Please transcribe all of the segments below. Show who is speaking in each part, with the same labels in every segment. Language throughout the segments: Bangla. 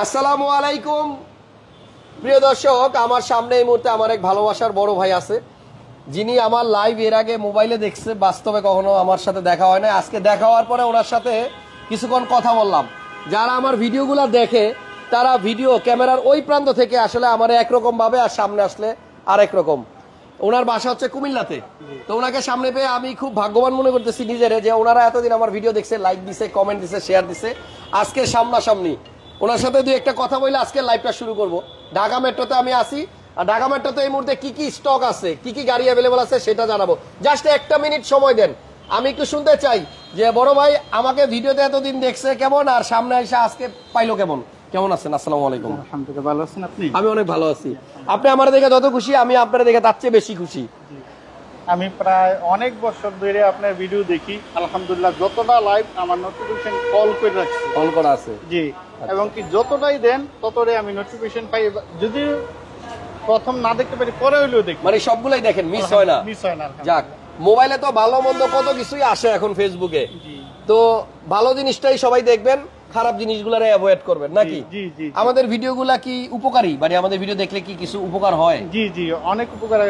Speaker 1: আসসালামু আলাইকুম প্রিয় দর্শক, আমার সামনে এই মুহূর্তে আমার এক ভালোবাসার বড় ভাই আছে, যিনি আমার লাইভ এর আগে মোবাইলে দেখছে, বাস্তবে কখনো আমার সাথে দেখা হয় না। আজকে দেখা হওয়ার পরে ওনার সাথে কিছুক্ষণ কথা বললাম। যারা আমার ভিডিওগুলো দেখে তারা ভিডিও ক্যামেরার ওই প্রান্ত থেকে আসলে আমার একরকম ভাবে, আর সামনে আসলে আরেক রকম। ওনার বাসা হচ্ছে কুমিল্লাতে। তো ওনাকে সামনে পেয়ে আমি খুব ভাগ্যবান মনে করতেছি নিজেরে, যে ওনারা এতদিন আমার ভিডিও দেখছে, লাইক দিছে, কমেন্ট দিছে, শেয়ার দিছে। আজকে সামনাসামনি ওনার সাথে দুই একটা কথা বলে আজকে লাইভটা শুরু করব। ঢাকা মেট্রোতে আমি আসি, আর ঢাকা মেট্রোতে এই মুহূর্তে কি কি স্টক আছে, কি কি গাড়ি অ্যাভেলেবল আছে সেটা জানাবো। জাস্ট একটা মিনিট সময় দেন, আমি একটু শুনতে চাই যে বড় ভাই আমাকে ভিডিওতে এতদিন দেখছে কেমন, আর সামনে এসে আজকে পাইলো কেমন। কেমন আছেন? আসসালামু আলাইকুম।
Speaker 2: আলহামদুলিল্লাহ, ভালো আছেন আপনি?
Speaker 1: আমি অনেক ভালো আছি। আপনি আমার দেখে যত খুশি, আমি আপনার দেখে তার চেয়ে বেশি খুশি।
Speaker 2: আমি প্রায় অনেক বছর ধরে আপনার ভিডিও দেখি, আলহামদুলিল্লাহ। যতটা লাইভ আমার নোটিফিকেশন কল করে রাখছি,
Speaker 1: কল করা আছে
Speaker 2: জি। এবং কি যতটাই দেন ততটাই আমি নোটিফিকেশন পাই, যদি প্রথম না দেখতে পারি পরে হইলেও দেখি,
Speaker 1: মানে সবগুলাই দেখেন, মিস হয় না।
Speaker 2: মিস হয় না।
Speaker 1: যাক, মোবাইলে তো ভালো মন্দ কত কিছুই আসে এখন ফেসবুকে, তো ভালো জিনিসটাই সবাই দেখবেন, খারাপ জিনিসগুলারে অ্যাভয়েড করবেন নাকি?
Speaker 2: জি জি।
Speaker 1: আমাদের ভিডিওগুলা কি উপকারী, মানে আমাদের ভিডিও দেখলে কি কিছু উপকার হয়?
Speaker 2: জি জি, অনেক উপকার।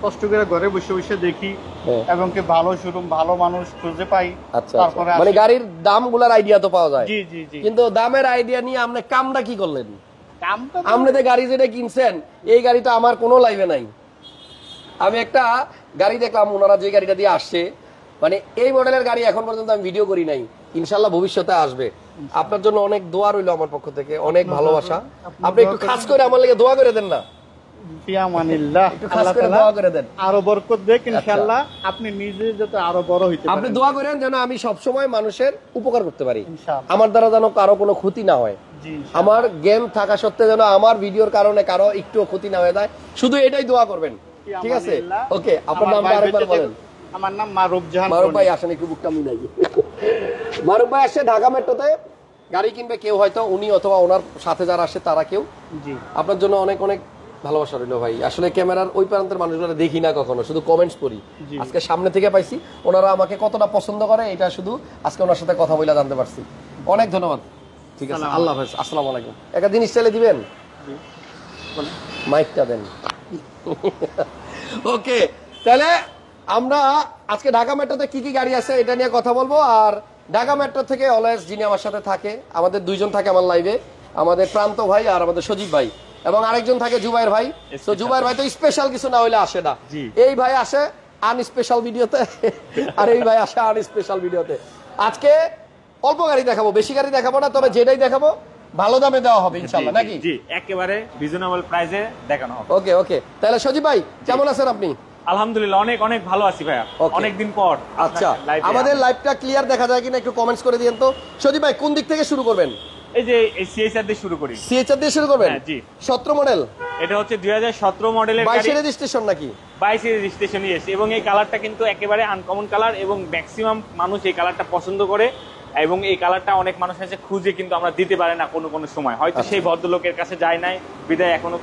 Speaker 2: কষ্ট করে ঘরে বসে বসে দেখি, এবং কি ভালো শোরুম, ভালো মানুষ খুঁজে পাই।
Speaker 1: আচ্ছা, তারপরে মানে গাড়ির দামগুলার আইডিয়া তো পাওয়া যায়।
Speaker 2: জি জি জি।
Speaker 1: কিন্তু দামের আইডিয়া নিয়ে আপনি কামটা কি করলেন?
Speaker 2: কামটা
Speaker 1: আপনি যে গাড়ি যেটা কিনছেন, এই গাড়ি তো আমার কোনো লাইভে নাই। আমি একটা গাড়ি দেখলাম, ওনারা যে গাড়িটা দিয়ে আসছে, মানে এই মডেলের গাড়ি এখন পর্যন্ত আমি ভিডিও করি নাই, ইনশাল্লাহ ভবিষ্যতে আসবে। আপনার জন্য অনেক দোয়া রইল আমার পক্ষ থেকে, অনেক ভালোবাসা। আপনি একটু খাস করে আমার লাগে দোয়া করে দেন না?
Speaker 2: আরো বরকত দেখ ইনশাআল্লাহ। আপনি নিজে যাতে আরো বড় হইতে পারেন,
Speaker 1: আপনি দোয়া করেন যেন আমি সবসময় মানুষের উপকার করতে পারি, আমার দ্বারা যেন কারো কোনো ক্ষতি না হয়। আমার জ্ঞান থাকা সত্ত্বেও যেন আমার ভিডিওর কারণে কারো একটু ক্ষতি না হয়ে যায়, শুধু এটাই দোয়া করবেন, ঠিক আছে? ওকে, আপনার নামটা আরেকবার বলেন।
Speaker 2: আমার নাম মারুফ জাহান।
Speaker 1: মারুফ ভাই আসেন, একটু বুকটা মিলাই। মারুফ ভাই আসে ঢাকা মেট্রোতে গাড়ি কিনবে, কেউ হয়তো উনি অথবা ওনার সাথে যারা আসে তারা কেউ।
Speaker 2: জি,
Speaker 1: আপনার জন্য অনেক অনেক ভালোবাসা রইল ভাই। আসলে ক্যামেরার ওই প্রান্তের মানুষগুলো দেখি না কখনো, শুধু কমেন্টস করি। আজকে সামনে থেকে পাইছি, ওনারা আমাকে কতটা পছন্দ করে এটা শুধু আজকে ওনার সাথে কথা বলে জানতে পারছি। অনেক ধন্যবাদ। ঠিক আছে, আল্লাহ হাফেজ, আসসালামু আলাইকুম। একটা জিনিস চাইলে দিবেন, মাইকটা দেন। ওকে, তাহলে আমরা আজকে ঢাকা মেট্রোতে কি কি গাড়ি আছে এটা নিয়ে কথা বলবো। আর ঢাকা মেট্রো থেকে অলওয়েজ যিনি আমার সাথে থাকে, আমাদের দুইজন থাকে আমার লাইভে, আমাদের প্রান্ত ভাই আর আমাদের সজীব ভাই, এবং আরেকজন থাকে জুবাইর ভাই। তো জুবাইর ভাই তো স্পেশাল কিছু না হইলে আসে না, এই ভাই আসে আনস্পেশাল ভিডিওতে, আর এই ভাই আসে আনস্পেশাল ভিডিওতে। আজকে অল্প গাড়ি দেখাবো, বেশি গাড়ি দেখাবো না, তবে যেটাই দেখাবো ভালো দামে দেওয়া হবে ইনশাআল্লাহ, নাকি?
Speaker 3: জি, একেবারে রিজনেবল প্রাইসে দেখানো হবে।
Speaker 1: ওকে ওকে, তাহলে সজীব ভাই কেমন আছেন আপনি?
Speaker 3: আলহামদুলিল্লাহ, অনেক অনেক ভালো আছি ভাইয়া, অনেকদিন পর।
Speaker 1: আচ্ছা, আমাদের লাইভটা ক্লিয়ার দেখা যায় কিনা একটু কমেন্টস করে দিয়েন তো। সজীব ভাই কোন দিক থেকে শুরু করবেন?
Speaker 3: এই যে এই সিএইচআর দিয়ে শুরু করি।
Speaker 1: সিএইচআর দিয়ে শুরু করবেন?
Speaker 3: জি।
Speaker 1: 17 মডেল,
Speaker 3: এটা হচ্ছে 2017 মডেলের গাড়ি।
Speaker 1: 22 রেজিস্ট্রেশন নাকি?
Speaker 3: 22 রেজিস্ট্রেশনই এসে, এবং এই কালারটা কিন্তু একেবারে আনকমন কালার, এবং ম্যাক্সিমাম মানুষ এই কালারটা পছন্দ করে, এবং এই কালারটা অনেক মানুষ আছে খুঁজে, কিন্তু আমরা দিতে পারি না কোনো কোনো সময়, হয়তো সেই ভদ্রলোকের কাছে যায় নাই বিদায় এখনো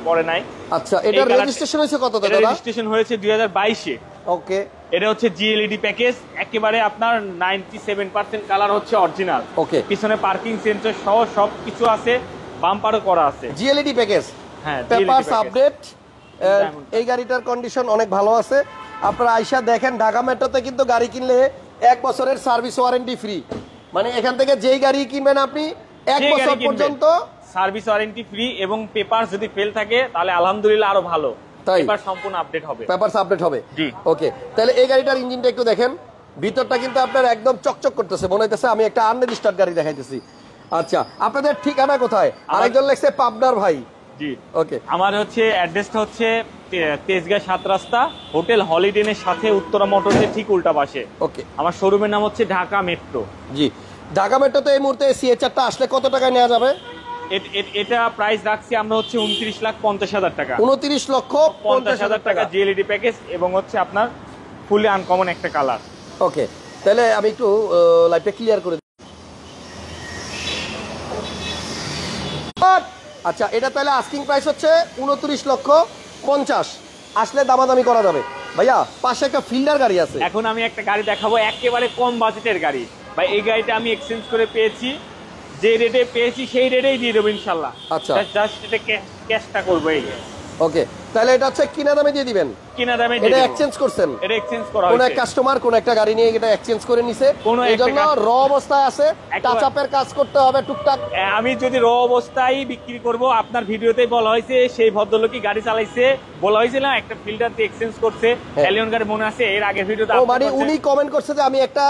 Speaker 3: পরে নাই।
Speaker 1: আচ্ছা, এটা রেজিস্ট্রেশন হয়েছে কত দাদা?
Speaker 3: রেজিস্ট্রেশন হয়েছে 2022 এ।
Speaker 1: ওকে,
Speaker 3: এটা হচ্ছে জিএলইডি প্যাকেজ, একেবারে আপনার 97% কালার হচ্ছে অরিজিনাল।
Speaker 1: ওকে,
Speaker 3: পিছনে পার্কিং সেন্সর সহ সবকিছু আছে, বাম্পারও করা আছে।
Speaker 1: জিএলইডি প্যাকেজ,
Speaker 3: হ্যাঁ,
Speaker 1: পেপারস আপডেট। এই গাড়িটার কন্ডিশন অনেক ভালো আছে। আপনারা আইসা দেখেন, ঢাকা মেট্রোতে কিন্তু গাড়ি কিনলে 1 বছরের সার্ভিস ওয়ারেন্টি ফ্রি, মানে এখান থেকে যেই গাড়ি কিনবেন আপনি 1 বছর পর্যন্ত
Speaker 3: সার্ভিস ওয়ারেন্টি ফ্রি, এবং পেপার যদি ফেল থাকে তাহলে আলহামদুলিল্লাহ আরো ভালো, পেপার সম্পূর্ণ আপডেট হবে,
Speaker 1: পেপারস আপডেট হবে।
Speaker 3: জি,
Speaker 1: ওকে, তাহলে এই গাড়িটার ইঞ্জিনটা একটু দেখেন, ভিতরটা কিন্তু আপনার একদম চকচক করতেছে, মনে হইতেছে আমি একটা আনরেজিস্টার্ড গাড়ি দেখাইতেছি। আচ্ছা, আপনাদের ঠিকানা কোথায়? আরেকজন লেখছে পাবনার ভাই।
Speaker 3: জি,
Speaker 1: ওকে,
Speaker 3: আমার হচ্ছে অ্যাড্রেসটা হচ্ছে তেজগাঁ 7 রাস্তা, হোটেল হলিডেনের সাথে উত্তরা মোটরসের ঠিক উল্টা পাশে।
Speaker 1: ওকে,
Speaker 3: আমার শোরুমের নাম হচ্ছে ঢাকা মেট্রো।
Speaker 1: জি, ঢাকা মেট্রোতে এই মুহূর্তে সিএইচআরটা আসলে কত টাকায় নেওয়া যাবে?
Speaker 3: এটা প্রাইস রাখছি আমরা হচ্ছে 29,50,000 টাকা।
Speaker 1: 29,50,000
Speaker 3: টাকা জিএলইডি প্যাকেজ, এবং হচ্ছে আপনার ফুলি আনকমন একটা কালার।
Speaker 1: ওকে, তাহলে আমি একটু লাইভটা ক্লিয়ার করে দিই। আচ্ছা, এটা তাহলে আস্কিং প্রাইস হচ্ছে 29,50,000, আসলে দামাদামি করা যাবে। ভাইয়া পাশে একটা ফিল্ডার গাড়ি আছে,
Speaker 3: এখন আমি একটা গাড়ি দেখাবো একেবারে কম বাজেটের গাড়ি ভাই। এই গাড়িটা আমি এক্সচেঞ্জ করে পেয়েছি যে রেটে পেয়েছি সেই রেটেই দিয়ে দেবো ইনশাল্লাহ।
Speaker 1: আচ্ছা।
Speaker 3: জাস্ট এটা ক্যাশটা করবো এই
Speaker 1: ওকে, তাহলে এটা হচ্ছে কিনা দামে দিয়ে দিবেন?
Speaker 3: কিনা দামে
Speaker 1: এটা এক্সচেঞ্জ করছেন?
Speaker 3: এটা এক্সচেঞ্জ করা
Speaker 1: কোন এক
Speaker 3: হয়েছে।
Speaker 1: কাস্টমার কোন একটা গাড়ি নিয়ে এটা এক্সচেঞ্জ করে নিছে,
Speaker 3: কোনো
Speaker 1: এই
Speaker 3: একটা
Speaker 1: জন্য র অবস্থায় আছে, টাচ আপের কাজ করতে হবে টুকটাক।
Speaker 3: আমি যদি র অবস্থায় বিক্রি করব, আপনার ভিডিওতেই বলা হয়েছে সেই ভদ্রলোকই গাড়ি চালাইছে, বলা হয়েছিল না একটা ফিল্টার দিয়ে এক্সচেঞ্জ করছে এলিয়ন গাড়ি, মনে আছে এর আগের ভিডিওতে?
Speaker 1: ও মানে উনি কমেন্ট করছে যে আমি একটা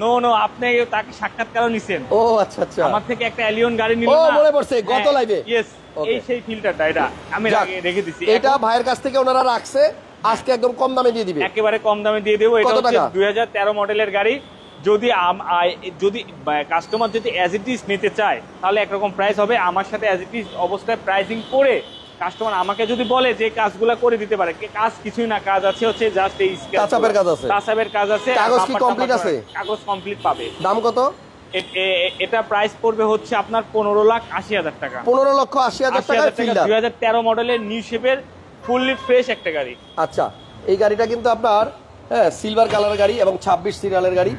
Speaker 3: নো আপনি তাকে সাক্ষাৎকারও নিছেন।
Speaker 1: ও আচ্ছা আচ্ছা,
Speaker 3: আমার থেকে একটা এলিয়ন গাড়ি নিল
Speaker 1: ও
Speaker 3: না?
Speaker 1: মনে পড়ছে গত লাইভে।
Speaker 3: Yes,
Speaker 1: Okay.
Speaker 3: এই সেই ফিল্টারটা, এটা আমি
Speaker 1: যাক,
Speaker 3: রেখে দিছি।
Speaker 1: এটা ভাইয়ের কাছ থেকে ওনারা রাখছে, আজকে একদম কম দামে দিয়ে দিবে।
Speaker 3: একেবারে কম দামে দিয়ে দেবো। এটা
Speaker 1: কত
Speaker 3: হচ্ছে
Speaker 1: টাকা?
Speaker 3: 2013 মডেলের গাড়ি। যদি যদি কাস্টমার যদি অ্যাজ ইট ইজ নিতে চায় তাহলে একরকম প্রাইস হবে, আমার সাথে অ্যাজ ইট ইজ অবস্থায় প্রাইসিং করে কাস্টমার আমাকে যদি বলে যে কাজগুলো করে দিতে পারে, কাজ কিছুই না, কাজ আছে হচ্ছে জাস্ট এই
Speaker 1: টাচ-আপের কাজ আছে।
Speaker 3: টাচ-আপের কাজ আছে।
Speaker 1: কাগজ কি কমপ্লিট আছে?
Speaker 3: কাগজ কমপ্লিট পাবে।
Speaker 1: দাম কত?
Speaker 3: এটা প্রাইস পড়বে হচ্ছে আপনার 15,80,000 টাকা।
Speaker 1: 15,80,000 টাকা ফিল্ডার।
Speaker 3: 2013 মডেলের নিউ শেপের ফুললি ফ্রেশ একটা গাড়ি।
Speaker 1: আচ্ছা, এই গাড়িটা কিন্তু আপনার হ্যাঁ সিলভার কালারের গাড়ি এবং 26 সিরিয়ালের গাড়ি,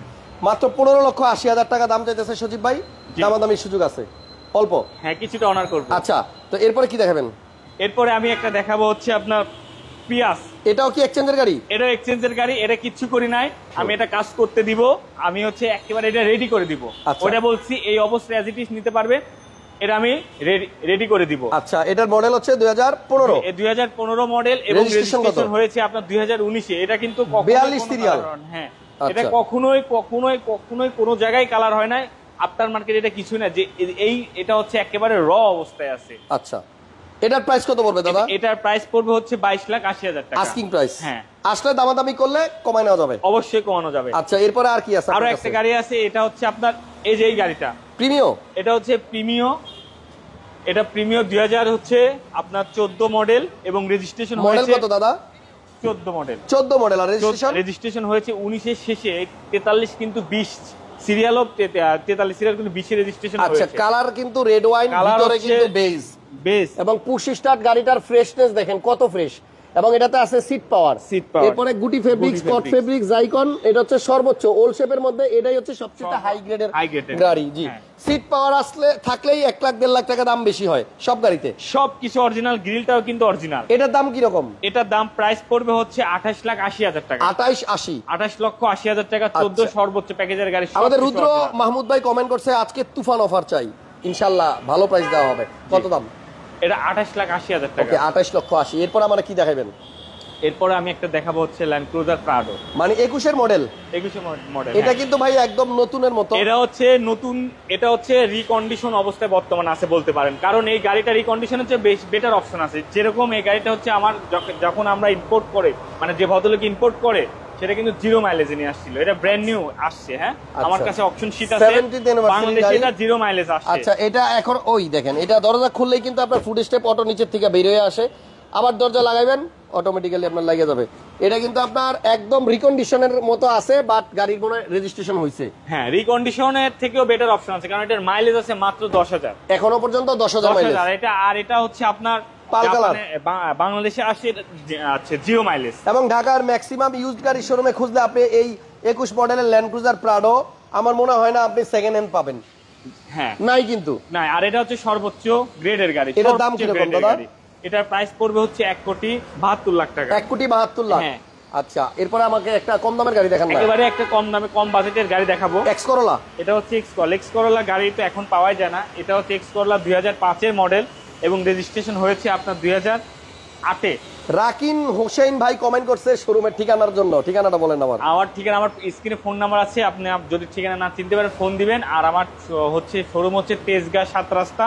Speaker 1: মাত্র 15,80,000 টাকা দাম চাইতেছে সজীব ভাই। দামাদামির সুযোগ আছে অল্প?
Speaker 3: হ্যাঁ, কিছুটা অনার করবো।
Speaker 1: আচ্ছা, তো এরপরে কি দেখাবেন?
Speaker 3: এরপরে আমি একটা দেখাবো হচ্ছে আপনার পিয়াস।
Speaker 1: এটাও কি এক্সচেঞ্জের গাড়ি?
Speaker 3: এটা এক্সচেঞ্জের গাড়ি, এটা কিচ্ছু করি নাই, আমি এটা কাজ করতে দিব, আমি হচ্ছে একেবারে এটা রেডি করে দিব।
Speaker 1: আচ্ছা।
Speaker 3: ওটা বলছি এই অবস্থায় অ্যাজ ইট ইজ নিতে পারবে, এটা আমি রেডি করে দিব।
Speaker 1: আচ্ছা, এটার মডেল হচ্ছে 2015।
Speaker 3: 2015 মডেল এবং
Speaker 1: Registration কত?
Speaker 3: রেজিস্ট্রেশন হয়েছে আপনার 2019-এ। এটা কিন্তু
Speaker 1: 42 সিরিয়াল।
Speaker 3: হ্যাঁ,
Speaker 1: আচ্ছা।
Speaker 3: এটা কখনোই কোনো জায়গায় কালার হয় না, আফটার মার্কেট এটা কিছু না, যে এটা হচ্ছে একেবারে র অবস্থায় আছে।
Speaker 1: আচ্ছা, এটার প্রাইস কত পড়বে দাদা?
Speaker 3: এটার প্রাইস পড়বে হচ্ছে 22,80,000 টাকা
Speaker 1: আস্কিং প্রাইস।
Speaker 3: হ্যাঁ,
Speaker 1: আসলে দামাদামি করলে কমায় নেওয়া যাবে।
Speaker 3: অবশ্যই কমানো যাবে।
Speaker 1: আচ্ছা, এরপরে আর কি আছে?
Speaker 3: আরো একটা গাড়ি আছে, এটা হচ্ছে আপনার এই যে এই গাড়িটা
Speaker 1: প্রিমিও।
Speaker 3: এটা হচ্ছে প্রিমিও। এটা প্রিমিও 2000 হচ্ছে আপনার 14 মডেল এবং রেজিস্ট্রেশন
Speaker 1: মডেল
Speaker 3: হয়েছে
Speaker 1: কত দাদা?
Speaker 3: 14 মডেল।
Speaker 1: 14 মডেল। আর রেজিস্ট্রেশন?
Speaker 3: রেজিস্ট্রেশন হয়েছে 19 এর শেষে, 43 কিন্তু 20 সিরিয়ালও 43 সিরিয়াল কিন্তু 20 এর রেজিস্ট্রেশন
Speaker 1: আচ্ছা,
Speaker 3: হয়েছে।
Speaker 1: কালার কিন্তু রেড ওয়াইন, ভিতরে কিন্তু বেজ
Speaker 3: বেস
Speaker 1: এবং পুশ স্টার্ট। গাড়িটার ফ্রেশনেস দেখেন কত ফ্রেশ, এবং এটাতে আছে সিট পাওয়ার।
Speaker 3: Seat power।
Speaker 1: এরপরে গুটি ফেব্রিক্স,
Speaker 3: গুটি
Speaker 1: কট
Speaker 3: fabrics।
Speaker 1: ফেব্রিক্স, জাইকন। এটা হচ্ছে সর্বোচ্চ ওল্ড শেপের মধ্যে, এটাই হচ্ছে সবচেয়ে হাই গ্রেডের
Speaker 3: High grade এর।
Speaker 1: গাড়ি। জি,
Speaker 3: হ্যাঁ।
Speaker 1: সিট পাওয়ার আসলে থাকলেই 1,00,000 1,50,000 টাকা দাম বেশি হয় সব গাড়িতে।
Speaker 3: সবকিছু অরিজিনাল, গ্রিলটাও কিন্তু অরিজিনাল।
Speaker 1: এটার দাম কি রকম?
Speaker 3: এটার দাম প্রাইস পড়বে হচ্ছে 28,80,000 টাকা।
Speaker 1: 28,80,000।
Speaker 3: 28,80,000 টাকা, 14
Speaker 1: আচ্ছা।
Speaker 3: সর্বোচ্চ প্যাকেজের গাড়ি।
Speaker 1: আমাদের
Speaker 3: সবকিছু
Speaker 1: রুদ্র
Speaker 3: original।
Speaker 1: মাহমুদ ভাই কমেন্ট করছে আজকে তুফান অফার চাই, ইনশাআল্লাহ ভালো প্রাইস দেওয়া হবে। কত দাম?
Speaker 3: এটা 28,80,000 টাকা।
Speaker 1: ওকে, 28,80,000। এরপর আমরা কি দেখাবেন?
Speaker 3: এরপরে আমি একটা দেখাবো হচ্ছে ল্যান্ড ক্রুজার প্রাডো,
Speaker 1: মানে 21 এর মডেল।
Speaker 3: 21 মডেল।
Speaker 1: এটা কিন্তু ভাই একদম নতুনের মতো।
Speaker 3: এটা হচ্ছে নতুন, এটা হচ্ছে রিকন্ডিশন অবস্থায় বর্তমানে আছে বলতে পারেন, কারণ এই গাড়িটা রিকন্ডিশন হচ্ছে বেটার অপশন আছে। যেরকম এই গাড়িটা হচ্ছে আমার যখন আমরা ইম্পোর্ট করে, মানে যে ভদ্রলোক ইম্পোর্ট করে সেটা কিন্তু 0 মাইলেজে নিয়ে আসছিল, এটা ব্র্যান্ড নিউ আসছে। হ্যাঁ, আমার কাছে অপশন শিট আছে,
Speaker 1: 70th anniversary
Speaker 3: বাংলাদেশে
Speaker 1: গাড়ি।
Speaker 3: এটা 0 মাইলেজ আসছে।
Speaker 1: আচ্ছা, এটা এখন ওই দেখেন, এটা দরজা খুললেই কিন্তু আপনার ফুড স্টেপ অটো নিচের থেকে বের হয়ে আসে, আবার দরজা লাগাইবেন অটোমেটিক্যালি আপনার লাগিয়ে যাবে। এটা কিন্তু আপনার একদম রিকন্ডিশনের মতো আছে, বাট গাড়ির কোনো রেজিস্ট্রেশন হয়েছে।
Speaker 3: হ্যাঁ, রিকন্ডিশনের থেকেও বেটার অপশন আছে, কারণ এটার মাইলেজ আছে মাত্র 10,000।
Speaker 1: এখনো পর্যন্ত 10,000 মাইলেজ।
Speaker 3: 10,000 আর এটা হচ্ছে আপনার
Speaker 1: পাল কালার।
Speaker 3: বাংলাদেশে আসছে আচ্ছা 0 মাইলেজ।
Speaker 1: এবং ঢাকার ম্যাক্সিমাম ইউজড গাড়ির শোরুমে খুঁজলে আপনি এই 21 মডেলের ল্যান্ড ক্রুজার প্রাডো আমার মনে হয় না আপনি সেকেন্ড হ্যান্ড পাবেন।
Speaker 3: হ্যাঁ,
Speaker 1: নাই কিন্তু।
Speaker 3: না, আর এটা হচ্ছে সর্বোচ্চ গ্রেডের গাড়ি।
Speaker 1: এটার দাম
Speaker 3: সর্বোচ্চ
Speaker 1: কিরকম
Speaker 3: গ্রেডের
Speaker 1: দাদা?
Speaker 3: গাড়ি। এটার প্রাইস পড়বে হচ্ছে 1,72,00,000 টাকা।
Speaker 1: 1,72,00,000।
Speaker 3: হ্যাঁ।
Speaker 1: আচ্ছা, এরপরে আমাকে একটা কম দামের গাড়ি দেখান না।
Speaker 3: একেবারে একটা কম দামে কম বাজেটের গাড়ি দেখাবো।
Speaker 1: X Corolla.
Speaker 3: এটা হচ্ছে এক্স করোলা গাড়ি তো এখন পাওয়াই যায় না। এটা হচ্ছে এক্স করোলা 2005 এর মডেল এবং রেজিস্ট্রেশন হয়েছে আপনার 2008-এ।
Speaker 1: রাকিন হোসেন ভাই কমেন্ট করছে শোরুমের ঠিকানার জন্য, ঠিকানাটা বলেন আমার।
Speaker 3: আমার ঠিকানা, আমার স্ক্রিনে ফোন নাম্বার আছে, আপনি যদি ঠিকানা না চিনতে পারেন ফোন দিবেন। আর আমার হচ্ছে শোরুম হচ্ছে তেজগাঁ 7 রাস্তা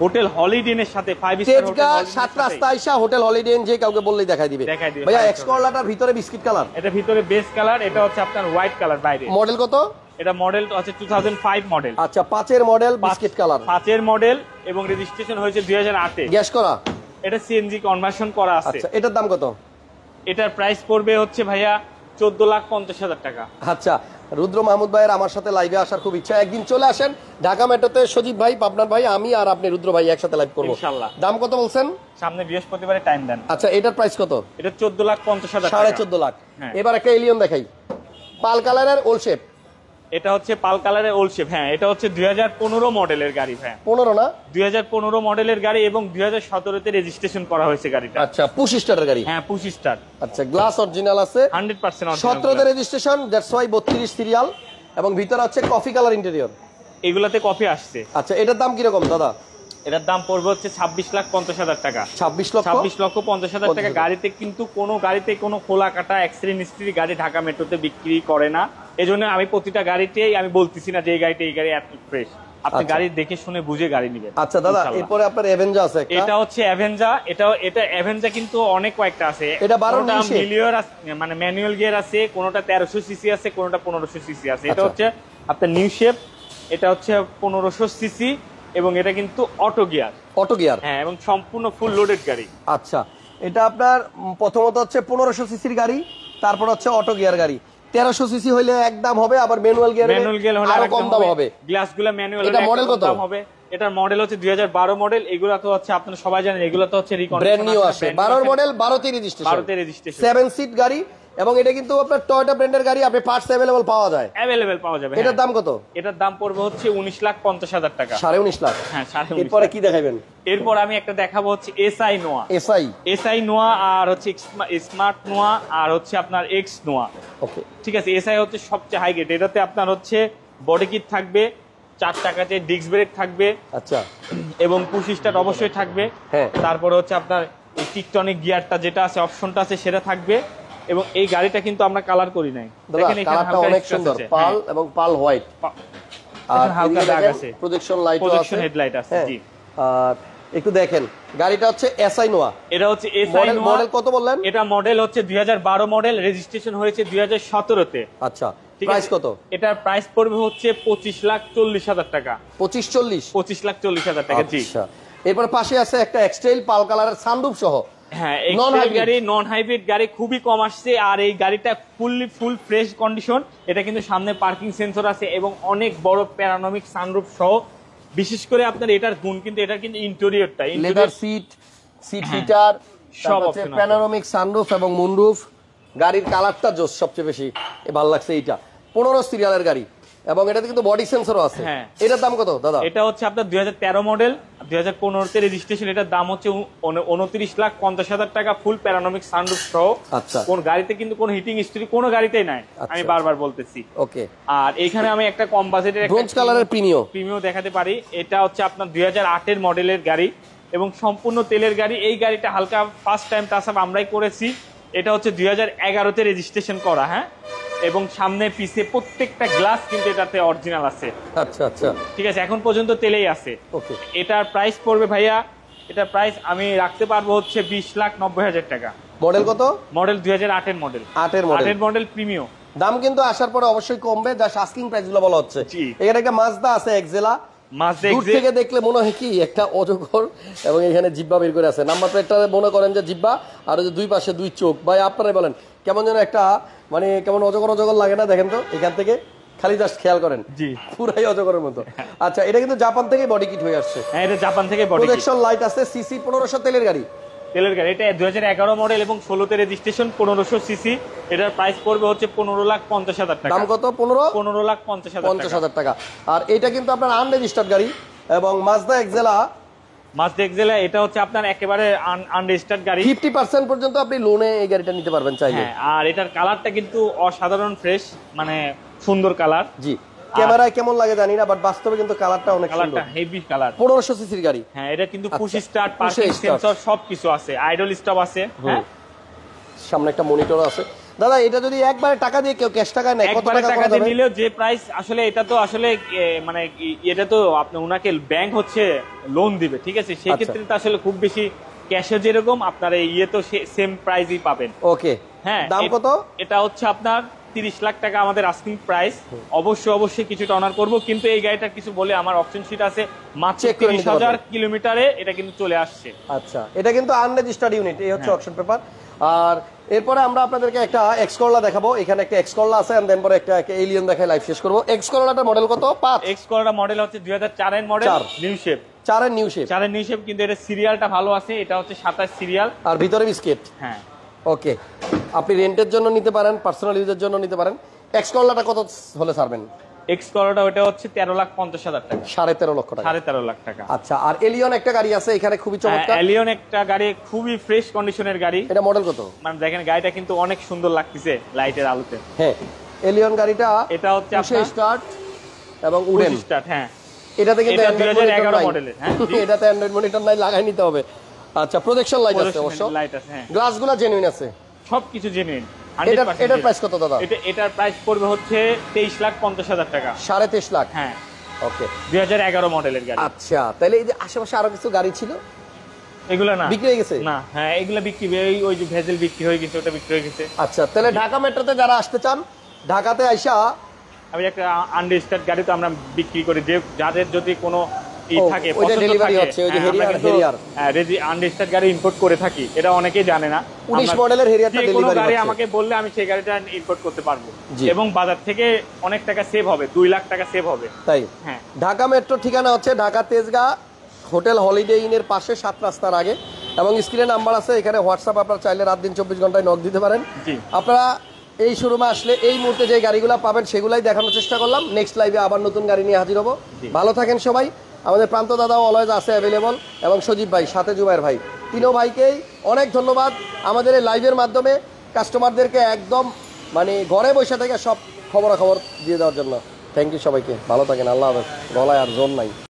Speaker 3: হোটেল হলিডে ইনের সাথে 5 স্টার হোটেল
Speaker 1: তেজগাঁ 7 রাস্তা আইসা হোটেল হলিডে ইন যে কাউকে বললেই দেখাই দিবে। ভাইয়া এক্স করোলাটার ভিতরে বিস্কিট কালার,
Speaker 3: এটা ভিতরে বেস কালার, এটা হচ্ছে আপনার হোয়াইট কালার বাইরে।
Speaker 1: মডেল কত?
Speaker 3: এটা মডেল হচ্ছে 2005 মডেল।
Speaker 1: আচ্ছা, 5 এর মডেল, বিস্কিট কালার।
Speaker 3: 5 এর মডেল এবং রেজিস্ট্রেশন হয়েছে 2008-এ।
Speaker 1: গ্যাস করা।
Speaker 3: এটা সিএনজি কনভার্সন করা আছে।
Speaker 1: আচ্ছা, এটার দাম কত?
Speaker 3: এটার প্রাইস পড়বে হচ্ছে ভাইয়া 14,50,000 টাকা।
Speaker 1: আচ্ছা, রুদ্র মাহমুদ ভাইয়ের আমার সাথে লাইভে আসার খুব ইচ্ছা, একদিন চলে আসেন ঢাকা মেট্রোতে। সজীব ভাই, পাবনার ভাই, আমি আর আপনি রুদ্র ভাই একসাথে লাইভ করবো
Speaker 3: ইনশাআল্লাহ।
Speaker 1: দাম কত বলছেন?
Speaker 3: সামনে বৃহস্পতিবারে টাইম দেন।
Speaker 1: আচ্ছা, এটার প্রাইস কত?
Speaker 3: এটা 14,50,000 টাকা।
Speaker 1: 14.5 লাখ।
Speaker 3: হ্যাঁ।
Speaker 1: এবার একটা এলিয়ন দেখাই, পাল কালারের ওল্ড শেপ।
Speaker 3: এটা হচ্ছে পাল কালারের ওল্ড শেপ। হ্যাঁ, এটা হচ্ছে 2015 মডেলের গাড়ি ভাই।
Speaker 1: 15 না?
Speaker 3: 2015 মডেলের গাড়ি এবং 2017 তে রেজিস্ট্রেশন করা হয়েছে গাড়িটা।
Speaker 1: আচ্ছা, পুশ স্টারের গাড়ি।
Speaker 3: হ্যাঁ, পুশ স্টার।
Speaker 1: আচ্ছা, গ্লাস অরিজিনাল আছে
Speaker 3: 100% অরিজিনাল।
Speaker 1: 17 তে রেজিস্ট্রেশন, দ্যাটস ওয়াই 32 সিরিয়াল, এবং ভিতরে হচ্ছে কফি কালার ইন্টেরিয়র।
Speaker 3: এগুলাতে কফি আসছে।
Speaker 1: আচ্ছা, এটার দাম কি রকম দাদা?
Speaker 3: এটার দাম পড়বে হচ্ছে 26,50,000 টাকা।
Speaker 1: 26,50,000
Speaker 3: টাকা। গাড়িতে কিন্তু কোনো খোলা কাটা অ্যাক্সিডেন্ট হিস্ট্রি গাড়ি ঢাকা মেট্রোতে বিক্রি করে না। এজন্য আমি প্রতিটা গাড়িতেই আমি বলতেছি না যে এই গাড়ি এত ফ্রেশ। আপনি গাড়ি দেখে শুনে বুঝে গাড়ি নেবেন।
Speaker 1: আচ্ছা দাদা, এরপরে আপনার অ্যাভেঞ্জা আছে একটা।
Speaker 3: এটা হচ্ছে অ্যাভেঞ্জা। এটা অ্যাভেঞ্জা কিন্তু অনেক কয়েকটা আছে।
Speaker 1: এটা 12
Speaker 3: মিলিয়র মানে ম্যানুয়াল গিয়ার আছে, কোনোটা 1300 সিসি আছে, কোনোটা 1500 সিসি আছে। এটা হচ্ছে আপনার নিউ শেপ, এটা হচ্ছে 1500 সিসি এবং এটা কিন্তু অটো গিয়ার। হ্যাঁ, এবং সম্পূর্ণ ফুল লোডেড গাড়ি।
Speaker 1: আচ্ছা, এটা আপনার প্রথমত হচ্ছে 1500 সিসির গাড়ি, তারপর হচ্ছে অটো গিয়ার গাড়ি। 1300 সিসি হইলে এক দাম হবে, আবার ম্যানুয়াল গিয়ার হলে আরো কম দাম হবে।
Speaker 3: গ্লাসগুলো ম্যানুয়াল।
Speaker 1: এটা মডেল কত
Speaker 3: হবে? এটার মডেল হচ্ছে 2012 মডেল। এগুলা তো হচ্ছে আপনারা সবাই জানেন, এগুলা তো হচ্ছে
Speaker 1: ব্র্যান্ড নিউ আসে। 12 মডেল, 12 তে রেজিস্ট্রেশন, 7 সিট গাড়ি, এবং এটা কিন্তু আপনার টয়োটা ব্র্যান্ডের গাড়ি। আপনি পার্টস अवेलेबल পাওয়া যাবে। এটার দাম কত?
Speaker 3: এটার দাম পড়বে হচ্ছে 19,50,000 টাকা।
Speaker 1: 19.5 লাখ।
Speaker 3: হ্যাঁ, 19.5 লাখ।
Speaker 1: এরপরে কি দেখাবেন?
Speaker 3: এরপর আমি একটা দেখাবো হচ্ছে এসআই নোয়া, আর হচ্ছে স্মার্ট নোয়া, আর হচ্ছে আপনার এক্স নোয়া।
Speaker 1: ওকে,
Speaker 3: ঠিক আছে। এসআই হচ্ছে সবচেয়ে হাই গ্রেড। এটাতে আপনার হচ্ছে বডি কিট থাকবে, 4 চাকাতে ডিস্ক ব্রেক থাকবে।
Speaker 1: আচ্ছা,
Speaker 3: এবং পুশ স্টার্ট অবশ্যই থাকবে।
Speaker 1: হ্যাঁ।
Speaker 3: তারপরে হচ্ছে আপনার এই টিকটনিক গিয়ারটা যেটা আছে, অপশনটা আছে, সেটা থাকবে। এবং এই গাড়িটা কিন্তু আমরা কালার করি নাই।
Speaker 1: দেখেন এখানে কালারটা অনেক সুন্দর, পাল এবং পাল হোয়াইট, আর
Speaker 3: হালকা দাগ আছে,
Speaker 1: প্রজেকশন লাইটও আছে,
Speaker 3: হেডলাইট আছে। জি।
Speaker 1: আর একটু দেখেন, গাড়িটা হচ্ছে এসআই নোয়া।
Speaker 3: এটা হচ্ছে এসআই নোয়া।
Speaker 1: মডেল কত বললেন?
Speaker 3: এটা মডেল হচ্ছে 2012 মডেল, রেজিস্ট্রেশন হয়েছে 2017 তে।
Speaker 1: আচ্ছা, প্রাইস কত?
Speaker 3: এটার প্রাইস পড়বে হচ্ছে 25,40,000 টাকা।
Speaker 1: 25,40,000
Speaker 3: টাকা। জি।
Speaker 1: আচ্ছা, এরপর পাশে আছে একটা এক্সটেল পাল কালারের সানরুফ সহ।
Speaker 3: হ্যাঁ, নন হাইব্রিড গাড়ি খুবই কম আসছে, আর এই গাড়িটা ফুল ফ্রেশ কন্ডিশন। এটা কিন্তু সামনে পার্কিং সেন্সর আছে এবং অনেক বড় প্যানোরামিক সানরুফ সহ। বিশেষ করে আপনার এটার গুণ কিন্তু ইন্টেরিয়রটা,
Speaker 1: লেদার সিট হিটার,
Speaker 3: সব
Speaker 1: সব
Speaker 3: অপশন আছে।
Speaker 1: প্যানোরামিক সানরুফ এবং মুনরুফ। গাড়ির কালারটা জোস, সবচেয়ে বেশি ভালো লাগছে এইটা। 15 সিরিয়ালের গাড়ি, এবং এটাতে কিন্তু বডি সেন্সরও আছে।
Speaker 3: হ্যাঁ।
Speaker 1: এটার দাম কত দাদা?
Speaker 3: এটা হচ্ছে আপনার 2013 মডেল, 2015 তে রেজিস্ট্রেশন। এটার দাম হচ্ছে 29,50,000 টাকা, ফুল প্যানোরামিক সানরুফ সহ।
Speaker 1: আচ্ছা,
Speaker 3: কোন গাড়িতে কিন্তু কোনো হিটিং হিস্ট্রি কোনো গাড়িতেই নাই, আমি বারবার বলতেছি।
Speaker 1: ওকে।
Speaker 3: আর এখানে আমি একটা কম বাজেটের
Speaker 1: ব্রোঞ্জ কালারের
Speaker 3: প্রিমিও দেখাতে পারি। এটা হচ্ছে আপনার 2008 এর মডেলের গাড়ি এবং সম্পূর্ণ তেলের গাড়ি। এই গাড়িটা হালকা ফার্স্ট টাইম টাচ আপ আমরাই করেছি। এটা হচ্ছে 2011 তে রেজিস্ট্রেশন করা। হ্যাঁ, এবং সামনে পিছে প্রত্যেকটা গ্লাস কিন্তু এটাতে অরিজিনাল আছে।
Speaker 1: আচ্ছা আচ্ছা,
Speaker 3: ঠিক আছে, এখন পর্যন্ত তেলেই আছে।
Speaker 1: ওকে।
Speaker 3: এটার প্রাইস পড়বে ভাইয়া, এটার প্রাইস আমি রাখতে পারবো হচ্ছে 20,90,000 টাকা।
Speaker 1: মডেল কত?
Speaker 3: মডেল 2008 এর মডেল।
Speaker 1: 8 এর
Speaker 3: মডেল প্রিমিয়াম।
Speaker 1: দাম কিন্তু আসার পরে অবশ্যই কমবে, জাস্ট আস্কিং প্রাইস গুলো বলা হচ্ছে। এখানে একটা মাজদা আছে এক্সেলা, দূর থেকে দেখলে মনে হয় কি একটা অজগর, এবং এখানে জিব্বা বের করে আছে। নাম্বার প্লেটটা মনে করেন যে জিব্বা, আর ওই যে দুই পাশে দুই চোখ। ভাই আপনারাই বলেন কেমন যেন একটা, মানে কেমন অজগর লাগে না? দেখেন তো এখান থেকে, খালি জাস্ট খেয়াল করেন।
Speaker 3: জি,
Speaker 1: পুরাই অজগরের মতো। আচ্ছা, এটা কিন্তু জাপান থেকে বডি কিট হয়ে আসছে।
Speaker 3: হ্যাঁ, এটা জাপান থেকে বডি কিট।
Speaker 1: প্রজেকশন লাইট আছে, সিসি 1500 তেলের গাড়ি।
Speaker 3: এটা 2011 মডেল এবং 16 তে রেজিস্ট্রেশন, 1500 সিসি। এটার প্রাইস পড়বে হচ্ছে 15,50,000 টাকা।
Speaker 1: দাম কত?
Speaker 3: 15,50,000
Speaker 1: টাকা। আর এটা কিন্তু আপনার আনরেজিস্টার্ড গাড়ি, এবং মাজদা এক্সেলা,
Speaker 3: এটা হচ্ছে আপনার একেবারে আনরেজিস্টার্ড গাড়ি।
Speaker 1: 50% পর্যন্ত আপনি লোনে এই গাড়িটা নিতে পারবেন চাইলে।
Speaker 3: হ্যাঁ, আর এটার কালারটা কিন্তু অসাধারণ ফ্রেশ, মানে সুন্দর কালার।
Speaker 1: জি, ক্যামেরায় কেমন লাগে জানি না, বাট বাস্তবে কিন্তু কালারটা অনেক সুন্দর।
Speaker 3: কালারটা হেভি কালার।
Speaker 1: 1500 সিসির গাড়ি।
Speaker 3: হ্যাঁ, এটা কিন্তু পুশ স্টার্ট, পার্কিং সেন্সর সবকিছু আছে, আইডল স্টপ আছে। হ্যাঁ,
Speaker 1: সামনে একটা মনিটর আছে। দাদা, এটা যদি একবারে টাকা দিয়ে কেউ ক্যাশ টাকা নেয়, কত টাকা
Speaker 3: দিয়ে নিলেও যে প্রাইস, আসলে এটা তো আসলে মানে এটা তো আপনি ওনাকে ব্যাংক হচ্ছে লোন দিবে। ঠিক আছে, সেই ক্ষেত্রে তো আসলে খুব বেশি ক্যাশে যেরকম আপনার ইয়ে তো সেম প্রাইসই পাবেন।
Speaker 1: ওকে। হ্যাঁ, দাম কত?
Speaker 3: এটা হচ্ছে আপনার 30 লাখ টাকা আমাদের আস্কিং প্রাইস। অবশ্যই কিছুটা অনার করব, কিন্তু এই গাড়িটা কিছু বলে আমার অপশন শিট আছে, মাত্র 30,000 কিলোমিটারে এটা কিন্তু চলে আসছে।
Speaker 1: আচ্ছা, এটা কিন্তু আনরেজিস্টার্ড ইউনিট, এই হচ্ছে অপশন পেপার। আর এরপরে আমরা আপনাদেরকে একটা এক্স করলা দেখাবো। এখানে একটা এক্স করলা আছে, এন্ড দেন পরে একটা এলিয়ন দেখায় লাইভ শেষ করব। এক্স করলাটার মডেল কত? 5।
Speaker 3: এক্স করলা মডেল হচ্ছে 2004 এর মডেল, নিউ শেপ।
Speaker 1: 4 এর নিউ শেপ,
Speaker 3: কিন্তু এটা সিরিয়ালটা ভালো আছে। এটা হচ্ছে 27 সিরিয়াল,
Speaker 1: আর ভিতরে বিস্কিট।
Speaker 3: হ্ঁ,
Speaker 1: ওকে। আপনি রেন্টের জন্য নিতে পারেন, পার্সোনাল ইউজের জন্য নিতে পারেন। এক্স করলাটা কত হলে ছাড়বেন?
Speaker 3: এক্স করোটা ওটা হচ্ছে 13,50,000 টাকা,
Speaker 1: 13.5 লক্ষ টাকা।
Speaker 3: 13.5 লাখ টাকা।
Speaker 1: আচ্ছা, আর এলিয়ন একটা গাড়ি আছে এখানে খুবই চমৎকার,
Speaker 3: এলিয়ন একটা গাড়ি, খুবই ফ্রেশ কন্ডিশনের গাড়ি।
Speaker 1: এটা মডেল কত?
Speaker 3: মানে দেখেন গাড়িটা কিন্তু অনেক সুন্দর লাগতেছে লাইটের আলোতে।
Speaker 1: হ্যাঁ, এলিয়ন গাড়িটা
Speaker 3: এটা হচ্ছে
Speaker 1: পুশে
Speaker 3: আপনার
Speaker 1: স্টার্ট এবং উডেন
Speaker 3: স্টার্ট। হ্যাঁ,
Speaker 1: এটাতে কিন্তু
Speaker 3: এটা
Speaker 1: অ্যান্ড্রয়েড
Speaker 3: 2011
Speaker 1: মনিটর
Speaker 3: মডেলের। হ্যাঁ,
Speaker 1: নাই, এটাতে অ্যান্ড্রয়েড মনিটর নাই, লাগাই নিতে হবে। আচ্ছা, প্রজেকশন লাইট আছে অবশ্য,
Speaker 3: লাইট আছে। হ্যাঁ,
Speaker 1: গ্লাসগুলো জেনুইন আছে।
Speaker 3: সবকিছু জেনুইন।
Speaker 1: এটার প্রাইস কত দাদা?
Speaker 3: এটার প্রাইস পড়বে হচ্ছে 23,50,000 টাকা।
Speaker 1: 23.5 লাখ।
Speaker 3: হ্যাঁ,
Speaker 1: ওকে,
Speaker 3: 2011 মডেলের গাড়ি।
Speaker 1: আচ্ছা, তাহলে এই যে আশেপাশে আরো কিছু গাড়ি ছিল
Speaker 3: এগুলো না
Speaker 1: বিক্রি হয়ে গেছে?
Speaker 3: না, হ্যাঁ এগুলো বিক্রি ওই যে ভেজেল বিক্রি হয়ে গেছে, ওটা বিক্রি হয়ে গেছে।
Speaker 1: আচ্ছা, তাহলে ঢাকা মেট্রোতে যারা আসতে চান, ঢাকাতে আইসা
Speaker 3: আমি একটা আনরেজিস্টার্ড গাড়ি তো আমরা বিক্রি করি, যে যাদের যদি কোনো থাকে
Speaker 1: ওইটা
Speaker 3: পছন্দ
Speaker 1: ডেলিভারি
Speaker 3: থাকে,
Speaker 1: হচ্ছে, ওই যে
Speaker 3: হ্যাঁ, আমরা
Speaker 1: হেরিয়ার
Speaker 3: কিন্তু,
Speaker 1: হেরিয়ার
Speaker 3: আনরেজিস্টার্ড গাড়ি ইম্পোর্ট করে থাকি, এটা অনেকেই জানে না।
Speaker 1: 19
Speaker 3: আমরা
Speaker 1: মডেলের হেরিয়ারটা
Speaker 3: যে কোনো
Speaker 1: ডেলিভারি
Speaker 3: গাড়ি
Speaker 1: হচ্ছে।
Speaker 3: আমাকে বললে আমি সেই গাড়িটা ইম্পোর্ট করতে পারবো,
Speaker 1: জি।
Speaker 3: এবং বাজার থেকে অনেক টাকা সেভ হবে, 2 লাখ টাকা সেভ হবে।
Speaker 1: তাই
Speaker 3: হ্যাঁ,
Speaker 1: ঢাকা মেট্রো ঠিকানা হচ্ছে ঢাকা তেজগাঁ হোটেল হলিডে ইনের পাশে 7 রাস্তার আগে, এবং স্ক্রিনে নাম্বার আছে, এখানে হোয়াটসঅ্যাপ, আপনারা চাইলে রাত দিন 24 ঘন্টায় নক দিতে পারেন।
Speaker 3: জি।
Speaker 1: আপনারা এই শোরুমে আসলে এই মুহূর্তে যে গাড়িগুলো পাবেন সেগুলাই দেখানোর চেষ্টা করলাম। নেক্সট লাইভে আবার নতুন গাড়ি নিয়ে হাজির হবো। ভালো থাকেন সবাই। আমাদের প্রান্ত দাদাও অলওয়েজ আছে অ্যাভেলেবল, এবং সজীব ভাই, সাথে জুবাইর ভাই, তিনও ভাইকেই অনেক ধন্যবাদ আমাদের এই লাইভের মাধ্যমে কাস্টমারদেরকে একদম মানে ঘরে বসে থেকে সব খবরাখবর দিয়ে দেওয়ার জন্য। থ্যাংক ইউ সবাইকে, ভালো থাকেন, আল্লাহ হাফেজ। গলায় আর জোর নাই।